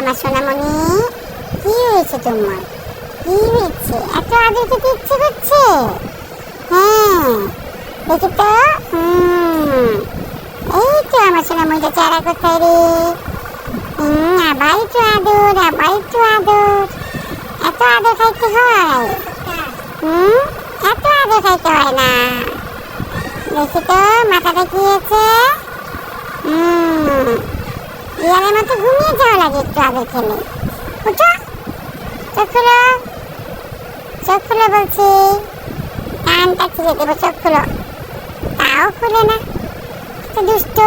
আমার সোনামণি, কি হয়েছে তোমার? কি হয়েছে? এত আদর খেতে ইচ্ছে করছে? হ্যাঁ, দেখি তো। এই তো আমার সোনামণিটা চারা কোথায় রে? আবার একটু আদর, আবার একটু আদর। এত আদর খাইতে হয়? এত আদর খাইতে হয় না। দেখি তো মাথাটা কি হয়েছে? ইয়ারের মতো ঘুমিয়ে যাওয়া লাগে একটু আদর খেলে। উঠো, চোখ খুলো, চোখ খুলো বলছি। কানটা ছিঁড়ে দেবো, চোখ খুলো। তাও খুলে না, তো দুষ্ট।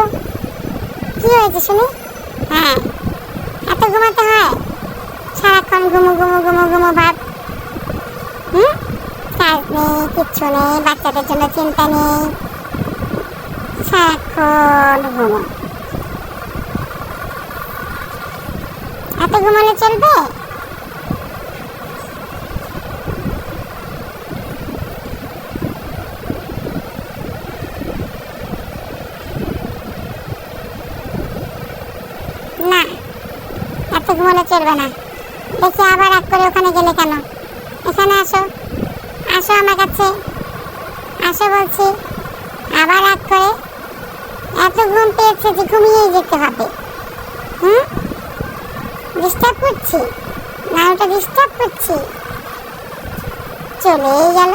কি হয়েছে শুনি? হ্যাঁ, এত ঘুমাতে হয়? সারাক্ষণ ঘুমু ঘুমু ঘুমু ঘুমু ভাব। কাজ নেই, কিচ্ছু নেই, বাচ্চাদের জন্য চিন্তা নেই, সারাক্ষণ ঘুমো। এত ঘুমালে চলবে? না, এত ঘুমালে চলবে না। দেখি আবার রাগ করে ওখানে গেলে কেন? এখানে আসো, আসো আমার কাছে, আসো বলছি। আবার রাগ করে? এত ঘুম পেয়েছে যে ঘুমিয়েই যেতে হবে। ডিস্টার্ব করছি? না, ওটা ডিস্টার্ব করছি? চলেই গেল।